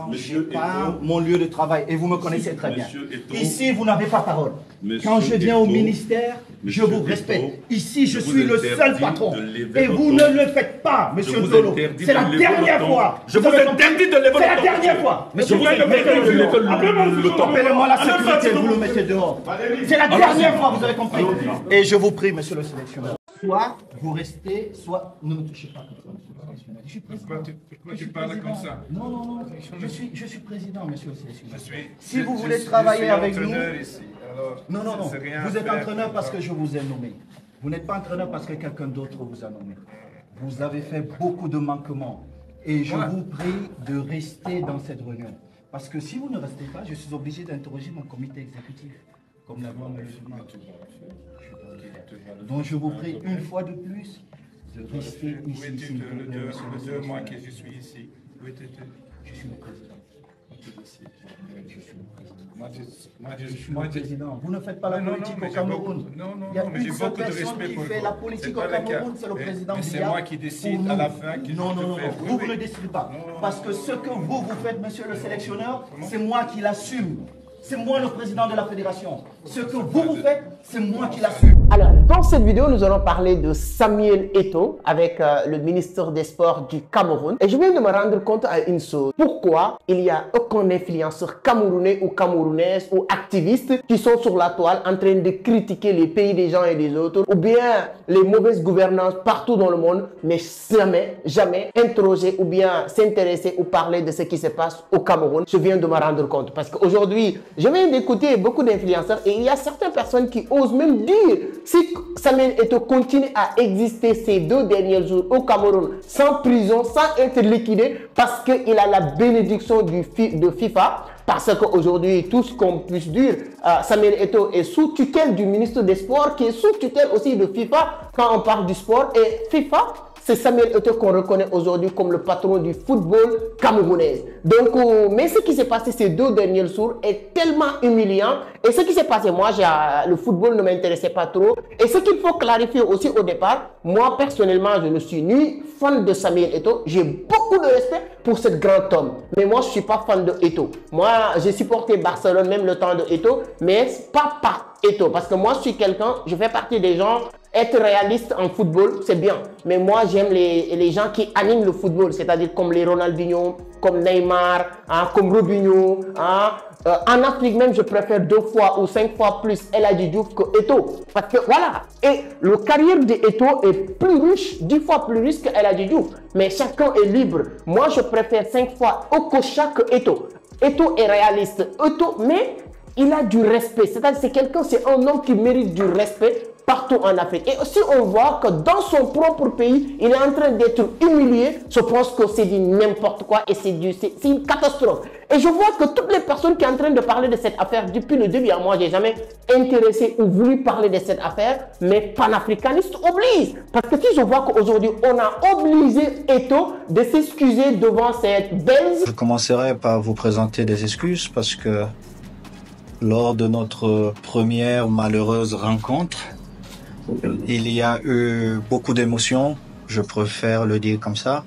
Monsieur pas mon lieu de travail et vous me connaissez très bien. Eto, ici, vous n'avez pas parole. Monsieur Quand je viens au Eto, ministère, je Monsieur vous respecte. Eto, Ici, je je suis vous le seul interdis patron. de lever Et vous le ne ton. le faites pas, monsieur vous Tolo. interdis C'est de la lever dernière le ton. fois. Je vous interdis de lever le ton. C'est la dernière fois. Monsieur, vous le ton. Appelez-moi la sécurité, vous le mettez dehors. C'est la dernière fois, vous avez compris. Et je vous prie, monsieur le sélectionneur. Soit vous restez, soit ne me touchez pas comme ça, monsieur le sélectionneur. Je suis président. Pourquoi tu parles comme ça? Non, non, non. Je suis président, monsieur le sélectionneur. Si vous je voulez suis travailler avec nous. entraîneur ici, alors Non, non, non. c'est rien Vous à êtes faire. entraîneur parce que je vous ai nommé. Vous n'êtes pas entraîneur parce que quelqu'un d'autre vous a nommé. Vous avez fait beaucoup de manquements. Et je vous prie de rester dans cette réunion. Parce que si vous ne restez pas, je suis obligé d'interroger mon comité exécutif. Comme la loi me le demande. Donc je vous prie une fois de plus de rester Où ici. étais-tu s'il vous plaît, le monsieur le 2 mois sélectionneur. que je suis ici? Où étais-tu? Je suis le président. Je suis le président. Je suis le président. Vous ne faites pas la Non, non, politique mais au j'ai Cameroun. beaucoup- non, non, Il y a non, mais une j'ai seule beaucoup de personne respect qui pour fait vous. la politique C'est au pas le cas. Cameroun, c'est le président Mais c'est Biya. moi qui décide Pour à la nous. fin qui Non, je non, non, fais. non. Oui, Vous oui. ne décidez pas. Non, non, Parce que ce que vous faites, monsieur le sélectionneur, c'est moi qui l'assume. C'est moi le président de la fédération. Ce que vous faites, c'est moi qui l'assume. Alors, dans cette vidéo, nous allons parler de Samuel Eto'o avec le ministre des Sports du Cameroun. Et je viens de me rendre compte à une chose. Pourquoi il n'y a aucun influenceur camerounais ou camerounaise ou activiste qui sont sur la toile en train de critiquer les pays des gens et des autres ou bien les mauvaises gouvernances partout dans le monde, mais jamais interroger ou bien s'intéresser ou parler de ce qui se passe au Cameroun. Je viens de me rendre compte parce qu'aujourd'hui, je viens d'écouter beaucoup d'influenceurs et il y a certaines personnes qui osent même dire si Samuel Eto'o continue à exister ces 2 derniers jours au Cameroun sans prison, sans être liquidé parce qu'il a la bénédiction de FIFA. Parce qu'aujourd'hui, tout ce qu'on puisse dire, Samuel Eto'o est sous tutelle du ministre des Sports qui est sous tutelle aussi de FIFA quand on parle du sport. Et FIFA, c'est Samuel Eto'o qu'on reconnaît aujourd'hui comme le patron du football camerounais. Donc, mais ce qui s'est passé ces 2 derniers jours est tellement humiliant. Et ce qui s'est passé, moi, le football ne m'intéressait pas trop. Et ce qu'il faut clarifier aussi au départ, moi, personnellement, je ne suis ni fan de Samuel Eto'o. J'ai beaucoup de respect pour ce grand homme. Mais moi, je ne suis pas fan de Eto'o. Moi, j'ai supporté Barcelone même le temps de Eto'o, mais pas par Eto'o. Parce que moi, je suis quelqu'un, je fais partie des gens. Être réaliste en football, c'est bien. Mais moi, j'aime les gens qui animent le football, c'est-à-dire comme les Ronaldinho, comme Neymar, hein, comme Robinho. Hein. En Afrique même, je préfère 2 fois ou 5 fois plus El Hadji Diouf que Eto'o. Parce que voilà, et le carrière de Eto'o est plus riche, 10 fois plus riche que El Hadji Diouf. Mais chacun est libre. Moi, je préfère 5 fois Okocha que Eto'o. Eto'o est réaliste. Eto'o, mais il a du respect. C'est-à-dire c'est quelqu'un, c'est un homme qui mérite du respect partout en Afrique. Et aussi, on voit que dans son propre pays, il est en train d'être humilié. Je pense que c'est du n'importe quoi et c'est une catastrophe. Et je vois que toutes les personnes qui sont en train de parler de cette affaire depuis le début, moi, je n'ai jamais intéressé ou voulu parler de cette affaire, mais panafricanistes oblige. Parce que si je vois qu'aujourd'hui, on a obligé Eto'o de s'excuser devant cette belle... Je commencerai par vous présenter des excuses parce que lors de notre première malheureuse rencontre, il y a eu beaucoup d'émotions, je préfère le dire comme ça.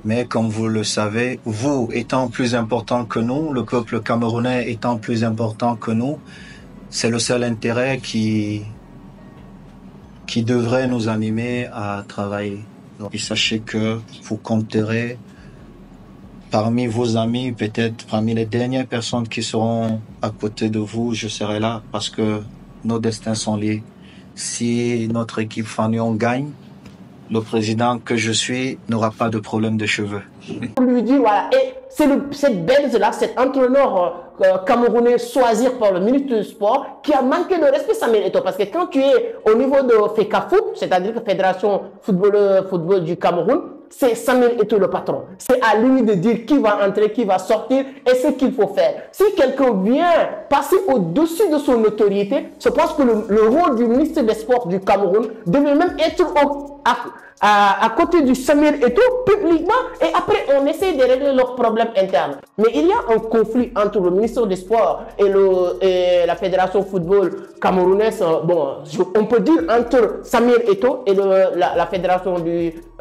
Mais comme vous le savez, vous étant plus important que nous, le peuple camerounais étant plus important que nous, c'est le seul intérêt qui devrait nous animer à travailler. Donc, sachez que vous compterez parmi vos amis, peut-être parmi les dernières personnes qui seront à côté de vous, je serai là parce que nos destins sont liés. Si notre équipe Fanion gagne, le président que je suis n'aura pas de problème de cheveux. Pour lui dire, voilà, et c'est cette Belge-là, cet entraîneur camerounais choisi par le ministre du Sport qui a manqué de respect Samuel Eto'o. Parce que quand tu es au niveau de FECAFOOT, c'est-à-dire que Fédération Football du Cameroun, c'est Samuel Eto'o le patron. C'est à lui de dire qui va entrer, qui va sortir et ce qu'il faut faire. Si quelqu'un vient passer au-dessus de son autorité, je pense que le rôle du ministre des Sports du Cameroun devait même être à côté du Samuel Eto'o publiquement et après on essaie de régler leurs problèmes internes. Mais il y a un conflit entre le ministre des Sports et la Fédération Football camerounaise. Bon, on peut dire entre Samuel Eto'o et la Fédération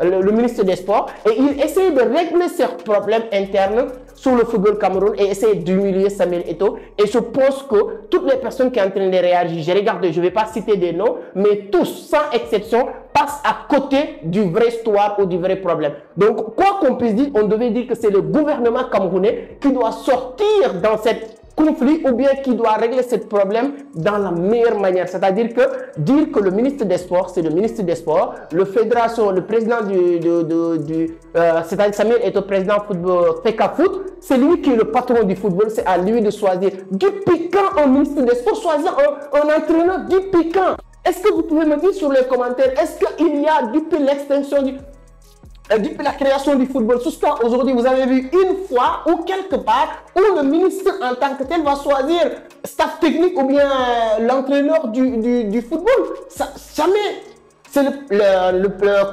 le ministre des Sports. Et il essaie de régler ces problèmes internes sur le football Cameroun et essaie d'humilier Samuel Eto'o. Et je pense que toutes les personnes qui sont en train de réagir, je ne vais pas citer des noms, mais tous, sans exception, passent à côté du vrai histoire ou du vrai problème. Donc, quoi qu'on puisse dire, on devait dire que c'est le gouvernement camerounais qui doit sortir dans cette conflit ou bien qui doit régler ce problème dans la meilleure manière. C'est-à-dire que dire que le ministre des Sports, c'est le ministre des Sports, le fédération, le président c'est-à-dire Samuel Eto'o, président football, FECA Foot, c'est lui qui est le patron du football, c'est à lui de choisir. Depuis quand un ministre des Sports choisir un entraîneur? Depuis quand? Est-ce que vous pouvez me dire sur les commentaires, est-ce qu'il y a depuis l'extinction depuis la création du football, jusqu'à aujourd'hui, vous avez vu une fois ou quelque part où le ministre en tant que tel va choisir staff technique ou bien l'entraîneur du football. Ça, jamais.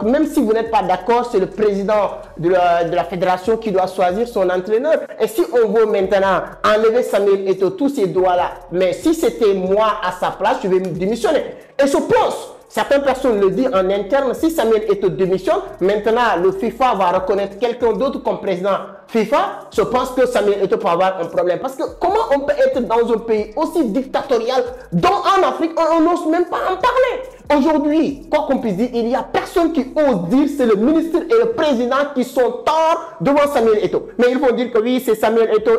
Même si vous n'êtes pas d'accord, c'est le président de la fédération qui doit choisir son entraîneur. Et si on veut maintenant enlever Samuel Eto'o, tous ces droits-là, mais si c'était moi à sa place, je vais me démissionner. Et je pense, certaines personnes le disent en interne, si Samuel Eto'o démissionne, maintenant le FIFA va reconnaître quelqu'un d'autre comme président FIFA. Je pense que Samuel Eto'o peut avoir un problème. Parce que comment on peut être dans un pays aussi dictatorial, dont en Afrique, on n'ose même pas en parler. Aujourd'hui, quoi qu'on puisse dire, il n'y a personne qui ose dire c'est le ministre et le président qui sont torts devant Samuel Eto'o. Mais ils vont dire que oui, c'est Samuel Eto'o.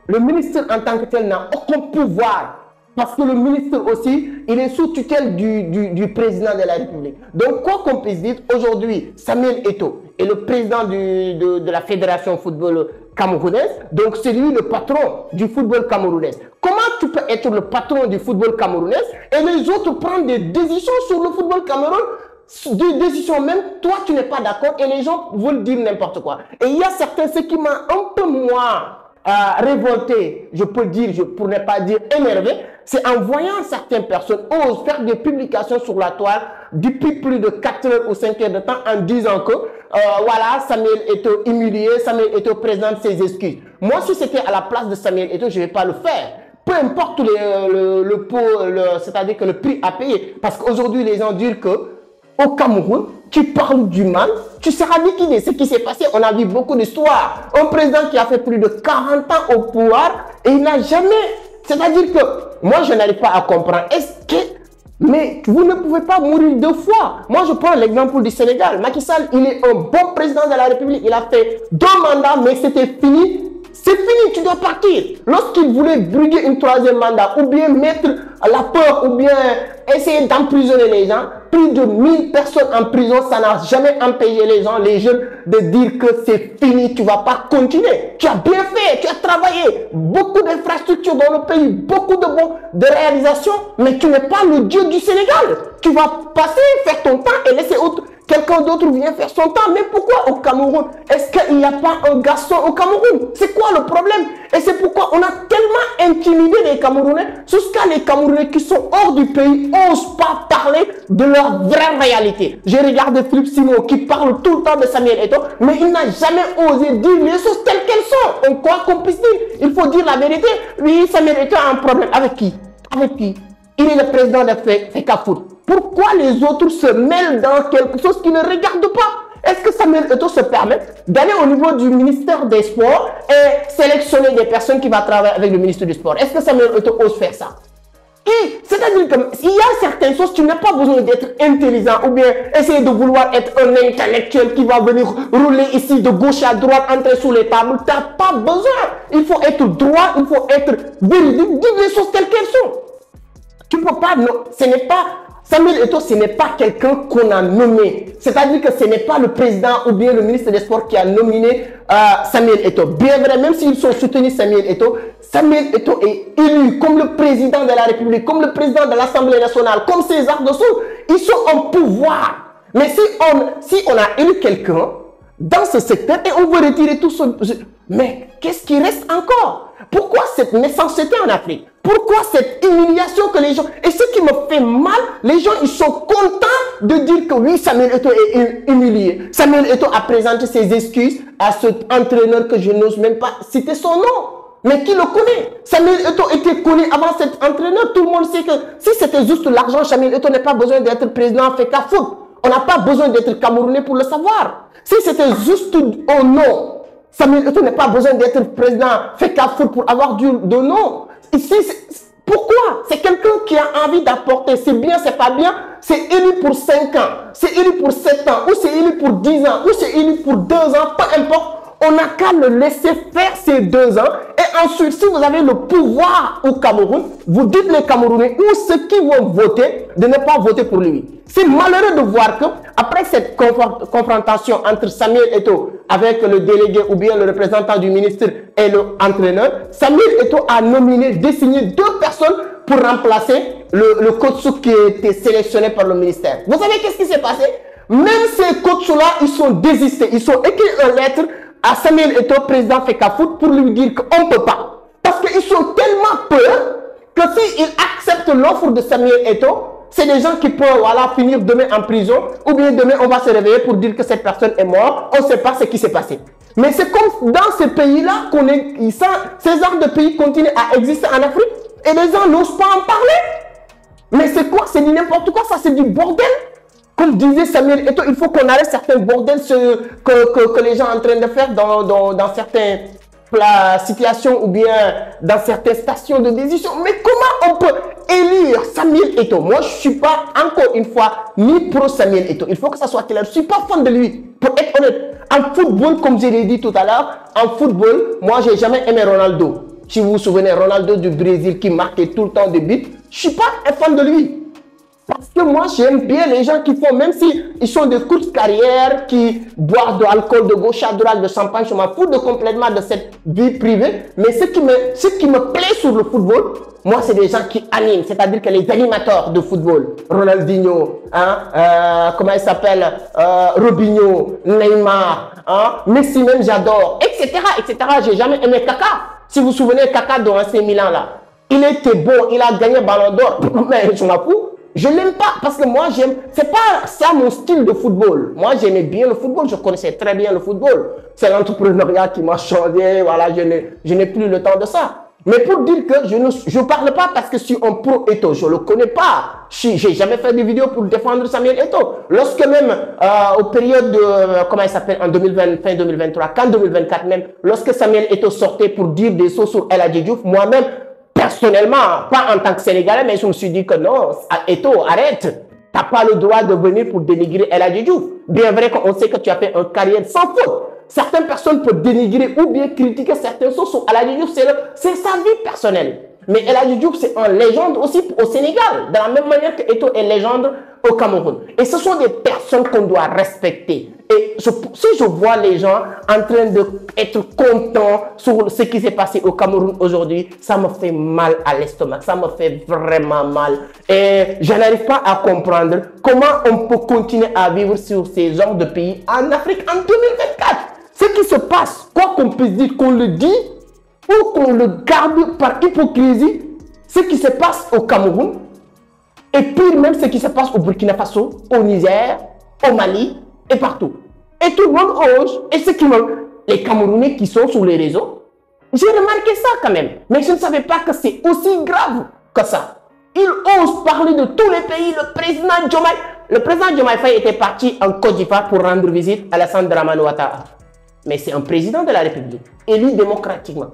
Le ministre en tant que tel n'a aucun pouvoir. Parce que le ministre aussi, il est sous tutelle du président de la République. Donc, quoi qu'on puisse dire, aujourd'hui, Samuel Eto'o est le président de la Fédération Football camerounaise. Donc, c'est lui le patron du football camerounais. Comment tu peux être le patron du football camerounais et les autres prennent des décisions sur le football camerounais? Des décisions même, toi, tu n'es pas d'accord et les gens veulent dire n'importe quoi. Et il y a certains, ce qui m'a un peu moins révolté, je peux dire, pour ne pas dire énervé, c'est en voyant certaines personnes osent faire des publications sur la toile depuis plus de 4 heures ou 5 heures de temps en disant que voilà, Samuel Eto'o humilié, Samuel Eto'o présente ses excuses. Moi, si c'était à la place de Samuel Eto'o, je ne vais pas le faire. Peu importe c'est-à-dire que le prix à payer. Parce qu'aujourd'hui, les gens disent que au Cameroun, tu parles du mal, tu seras liquidé. Ce qui s'est passé, on a vu beaucoup d'histoires. Un président qui a fait plus de 40 ans au pouvoir et il n'a jamais... C'est-à-dire que moi, je n'arrive pas à comprendre. Est-ce que... Mais vous ne pouvez pas mourir 2 fois. Moi, je prends l'exemple du Sénégal. Macky Sall, il est un bon président de la République. Il a fait 2 mandats, mais c'était fini. C'est fini, tu dois partir. Lorsqu'il voulait briguer une 3e mandat, ou bien mettre la peur, ou bien essayer d'emprisonner les gens, plus de 1000 personnes en prison, ça n'a jamais empêché les gens, les jeunes, de dire que c'est fini, tu ne vas pas continuer. Tu as bien fait, tu as travaillé, beaucoup d'infrastructures dans le pays, beaucoup de réalisations, mais tu n'es pas le Dieu du Sénégal. Tu vas passer, faire ton temps et laisser quelqu'un d'autre vient faire son temps. Mais pourquoi au Cameroun? Est-ce qu'il n'y a pas un garçon au Cameroun? C'est quoi le problème? Et c'est pourquoi on a tellement intimidé les Camerounais, jusqu'à les Camerounais qui sont hors du pays n'osent pas parler de leur vraie réalité. J'ai regardé Philippe Simon qui parle tout le temps de Samuel Eto'o, mais il n'a jamais osé dire les choses telles qu'elles sont. On croit qu'on puisse dire, il faut dire la vérité. Oui, Samuel Eto'o a un problème. Avec qui? Avec qui? Il est le président de FECA Foot. Pourquoi les autres se mêlent dans quelque chose qui ne regarde pas? Est-ce que Samuel Eto'o se permet d'aller au niveau du ministère des Sports et sélectionner des personnes qui vont travailler avec le ministre du Sport? Est-ce que Samuel Eto'o ose faire ça? C'est-à-dire qu'il y a certaines choses, tu n'as pas besoin d'être intelligent ou bien essayer de vouloir être un intellectuel qui va venir rouler ici de gauche à droite, entrer sous les tables. Tu n'as pas besoin. Il faut être droit, il faut être véridique, dire les choses telles qu'elles sont. Tu ne peux pas, non, ce n'est pas, Samuel Eto'o, ce n'est pas quelqu'un qu'on a nommé. C'est-à-dire que ce n'est pas le président ou bien le ministre des Sports qui a nominé Samuel Eto'o. Bien vrai, même s'ils sont soutenus Samuel Eto'o est élu comme le président de la République, comme le président de l'Assemblée nationale, comme César Dossou. Ils sont en pouvoir. Mais si on a élu quelqu'un dans ce secteur et on veut retirer tout ce... Mais qu'est-ce qui reste encore? Pourquoi cette méchanceté en Afrique? Pourquoi cette humiliation que les gens... Et ce qui me fait mal, les gens, ils sont contents de dire que oui, Samuel Eto'o est humilié. Samuel Eto'o a présenté ses excuses à cet entraîneur que je n'ose même pas citer son nom. Mais qui le connaît? Samuel Eto'o était connu avant cet entraîneur. Tout le monde sait que si c'était juste l'argent, Samuel Eto'o n'a pas besoin d'être président FECA Foot. On n'a pas besoin d'être Camerounais pour le savoir. Si c'était juste au nom, Samuel Eto'o n'a pas besoin d'être président FECA Foot pour avoir de nom. Ici, pourquoi? C'est quelqu'un qui a envie d'apporter. C'est bien, c'est pas bien. C'est élu pour 5 ans, c'est élu pour 7 ans, ou c'est élu pour 10 ans, ou c'est élu pour 2 ans, peu importe. On n'a qu'à le laisser faire ces 2 ans. Et ensuite, si vous avez le pouvoir au Cameroun, vous dites les Camerounais ou ceux qui vont voter de ne pas voter pour lui. C'est malheureux de voir que après cette confrontation entre Samuel Eto'o avec le délégué ou bien le représentant du ministre et l'entraîneur, Samuel Eto'o a nominé, désigné 2 personnes pour remplacer le coach qui était sélectionné par le ministère. Vous savez qu'est-ce qui s'est passé? Même ces coachs-là, ils sont désistés. Ils ont écrit une lettre à Samuel Eto'o, président FECA Foot, pour lui dire qu'on ne peut pas. Parce qu'ils sont tellement peur que s'ils acceptent l'offre de Samuel Eto'o, c'est des gens qui peuvent voilà, finir demain en prison, ou bien demain on va se réveiller pour dire que cette personne est morte, on ne sait pas ce qui s'est passé. Mais c'est comme dans ce pays-là qu'on est, ces genres de pays continuent à exister en Afrique, et les gens n'osent pas en parler. Mais c'est quoi? C'est n'importe quoi, ça c'est du bordel. Comme disait Samuel Eto'o, il faut qu'on arrête certains bordels que les gens sont en train de faire dans certaines situations ou bien dans certaines stations de décision. Mais comment on peut élire Samuel Eto'o? Moi, je ne suis pas, encore une fois, ni pro Samuel Eto'o. Il faut que ça soit clair. Je ne suis pas fan de lui, pour être honnête. En football, comme je l'ai dit tout à l'heure, en football, moi, je n'ai jamais aimé Ronaldo. Si vous vous souvenez, Ronaldo du Brésil qui marquait tout le temps des buts, je ne suis pas un fan de lui. Parce que moi, j'aime bien les gens qui font, même s'ils sont de courtes carrières, qui boivent de l'alcool de gauche à droite, de champagne, je m'en fous complètement de cette vie privée. Mais ce qui me plaît sur le football, moi, c'est des gens qui animent, c'est-à-dire que les animateurs de football, Ronaldinho, comment il s'appelle, Robinho, Neymar, Messi même, j'adore, etc., etc. J'ai jamais aimé Kaka. Si vous vous souvenez, Kaka dans AC Milan, là, il était bon, il a gagné Ballon d'Or, mais je m'en fous. Je l'aime pas parce que moi j'aime, c'est pas ça mon style de football. Moi j'aimais bien le football, je connaissais très bien le football. C'est l'entrepreneuriat qui m'a changé, voilà, je n'ai plus le temps de ça. Mais pour dire que je ne parle pas parce que je suis un pro Eto'o, je le connais pas. J'ai jamais fait de vidéo pour défendre Samuel Eto'o. Lorsque même, aux périodes de, comment il s'appelle, en 2020, fin 2023, qu'en 2024 même, lorsque Samuel Eto'o sortait pour dire des choses sur El Hadji Diouf, moi-même, personnellement, pas en tant que Sénégalais, mais je me suis dit que non, Eto'o, arrête. Tu n'as pas le droit de venir pour dénigrer El Hadji Diouf. Bien vrai qu'on sait que tu as fait une carrière sans faute. Certaines personnes peuvent dénigrer ou bien critiquer certaines choses sur El Hadji Diouf, c'est sa vie personnelle. Mais El Hadji Diouf, c'est une légende aussi au Sénégal, de la même manière que Eto'o est légende au Cameroun. Et ce sont des personnes qu'on doit respecter. Et si je vois les gens en train d'être contents sur ce qui s'est passé au Cameroun aujourd'hui, ça me fait mal à l'estomac, ça me fait vraiment mal. Et je n'arrive pas à comprendre comment on peut continuer à vivre sur ces genres de pays en Afrique en 2024. Ce qui se passe, quoi qu'on puisse dire, qu'on le dit ou qu'on le garde par hypocrisie, ce qui se passe au Cameroun, et puis même ce qui se passe au Burkina Faso, au Niger, au Mali et partout. Et tout le monde ose. Et ce qui les Camerounais qui sont sur les réseaux, j'ai remarqué ça quand même. Mais je ne savais pas que c'est aussi grave que ça. Ils osent parler de tous les pays. Le président Diomaye Faye était parti en Côte d'Ivoire pour rendre visite à Alassane Dramane Ouattara. Mais c'est un président de la République, élu démocratiquement,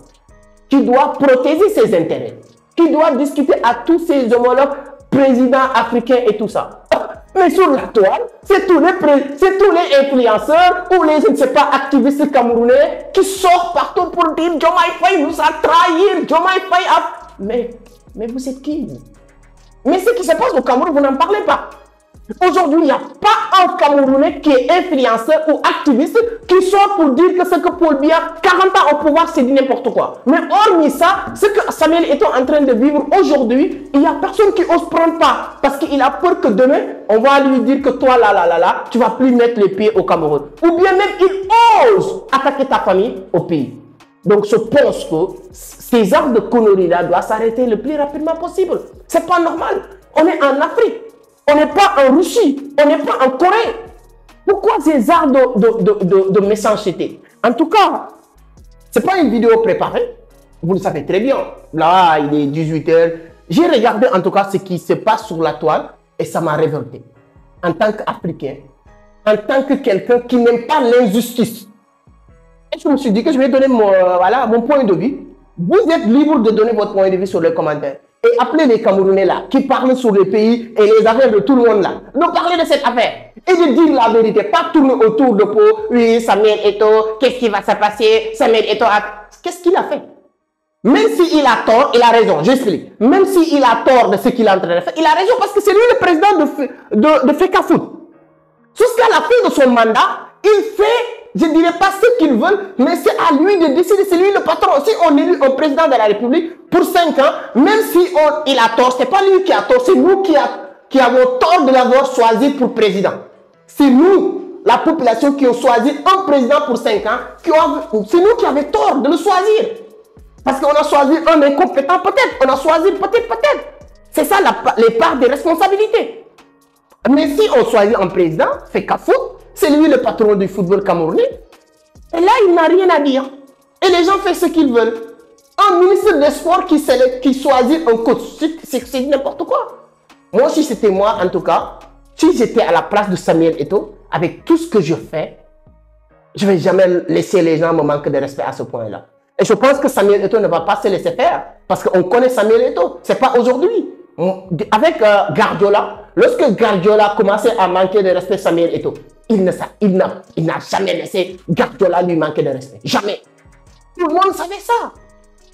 qui doit protéger ses intérêts, qui doit discuter à tous ses homologues présidents africains et tout ça. Mais sur la toile, c'est tous les influenceurs ou les, je ne sais pas, activistes camerounais qui sortent partout pour dire Diomaye Faye nous a trahis, Diomaye Faye a... Mais vous êtes qui? Mais ce qui se passe au Cameroun, vous n'en parlez pas. Aujourd'hui, il n'y a pas un Camerounais qui est influenceur ou activiste qui sort pour dire que ce que Paul Biya, 40 ans au pouvoir, c'est dit quoi. Mais hormis ça, ce que Samuel Eto'o est en train de vivre aujourd'hui, il n'y a personne qui ose prendre part. Parce qu'il a peur que demain, on va lui dire que toi, là, tu ne vas plus mettre les pieds au Cameroun. Ou bien même, il ose attaquer ta famille au pays. Donc, je pense que ces arts de conneries-là doivent s'arrêter le plus rapidement possible. C'est pas normal. On est en Afrique. On n'est pas en Russie. On n'est pas en Corée. Pourquoi ces arts de méchanceté? En tout cas, ce n'est pas une vidéo préparée. Vous le savez très bien. Là, il est 18 h. J'ai regardé en tout cas ce qui se passe sur la toile et ça m'a révolté. En tant qu'Africain, en tant que quelqu'un qui n'aime pas l'injustice. Et je me suis dit que je vais donner mon point de vue. Vous êtes libre de donner votre point de vue sur les commentaires. Et appelez les Camerounais là, qui parlent sur le pays et les affaires de tout le monde là. De parler de cette affaire. Et de dire la vérité. Pas tourner autour de peau. Oui, Samuel Eto'o, qu'est-ce qui va se passer? Samuel Eto'o, qu'est-ce qu'il a fait? Même s'il a tort, il a raison. J'explique. Même s'il a tort de ce qu'il est en train de faire, il a raison parce que c'est lui le président de FECAFOOT. Jusqu'à la fin de son mandat, il fait, je ne dirais pas ce qu'il veut, mais c'est à lui de décider, c'est lui le patron. Si on élit un président de la République pour 5 ans, même si il a tort, ce n'est pas lui qui a tort, c'est nous qui avons tort de l'avoir choisi pour président. C'est nous, la population, qui ont choisi un président pour 5 ans, c'est nous qui avons tort de le choisir. Parce qu'on a choisi un incompétent, peut-être, on a choisi peut-être. C'est ça les parts des responsabilités. Mais si on choisit un président, FECAFOOT, c'est lui le patron du football camerounais. Et là, il n'a rien à dire. Et les gens font ce qu'ils veulent. Un ministre des Sports qui choisit un coach, c'est n'importe quoi. Moi, si c'était moi, en tout cas, si j'étais à la place de Samuel Eto'o, avec tout ce que je fais, je ne vais jamais laisser les gens me manquer de respect à ce point-là. Et je pense que Samuel Eto'o ne va pas se laisser faire. Parce qu'on connaît Samuel Eto'o. Ce n'est pas aujourd'hui. Avec Guardiola, lorsque Guardiola commençait à manquer de respect à Samuel Eto'o, il n'a jamais laissé Guardiola lui manquer de respect. Jamais. Tout le monde savait ça.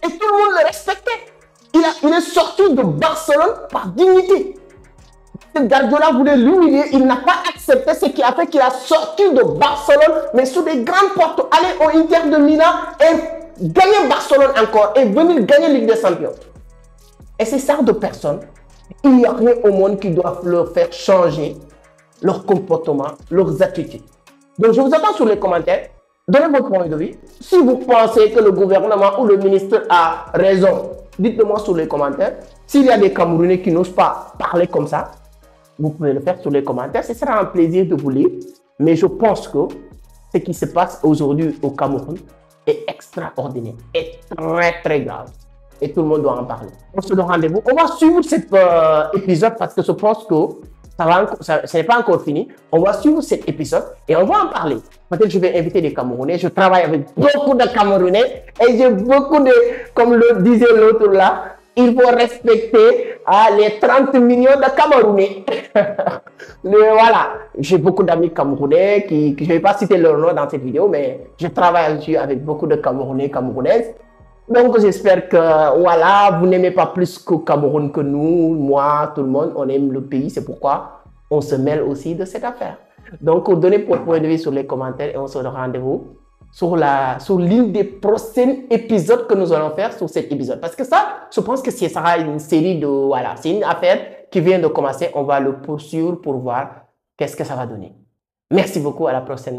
Et tout le monde le respectait. Il est sorti de Barcelone par dignité. Guardiola voulait l'humilier, il n'a pas accepté ce qui a fait qu'il a sorti de Barcelone, mais sous des grandes portes, aller au Inter de Milan et gagner Barcelone encore et venir gagner Ligue des Champions. Et c'est ça de personnes, il n'y a rien au monde qui doit leur faire changer leur comportement, leurs attitudes. Donc je vous attends sur les commentaires, donnez votre point de vue. Si vous pensez que le gouvernement ou le ministre a raison, dites-le moi sur les commentaires. S'il y a des Camerounais qui n'osent pas parler comme ça, vous pouvez le faire sur les commentaires. Ce sera un plaisir de vous lire. Mais je pense que ce qui se passe aujourd'hui au Cameroun est extraordinaire, est très grave. Et tout le monde doit en parler. On se donne rendez-vous. On va suivre cet épisode parce que je pense que ce n'est pas encore fini. On va suivre cet épisode et on va en parler. Peut-être que je vais inviter des Camerounais. Je travaille avec beaucoup de Camerounais et j'ai beaucoup de, comme le disait l'autre là, il faut respecter les 30 millions de Camerounais. Voilà, j'ai beaucoup d'amis Camerounais je ne vais pas citer leur nom dans cette vidéo, mais je travaille avec beaucoup de Camerounais, Camerounaises. Donc j'espère que voilà, vous n'aimez pas plus qu'au Cameroun que nous, moi, tout le monde, on aime le pays, c'est pourquoi on se mêle aussi de cette affaire. Donc donnez votre point de vue sur les commentaires et on se donne rendez-vous sur l'une des prochains épisodes que nous allons faire sur cet épisode. Parce que ça, je pense que ce sera une série de... Voilà, c'est une affaire qui vient de commencer. On va le poursuivre pour voir qu'est-ce que ça va donner. Merci beaucoup, à la prochaine.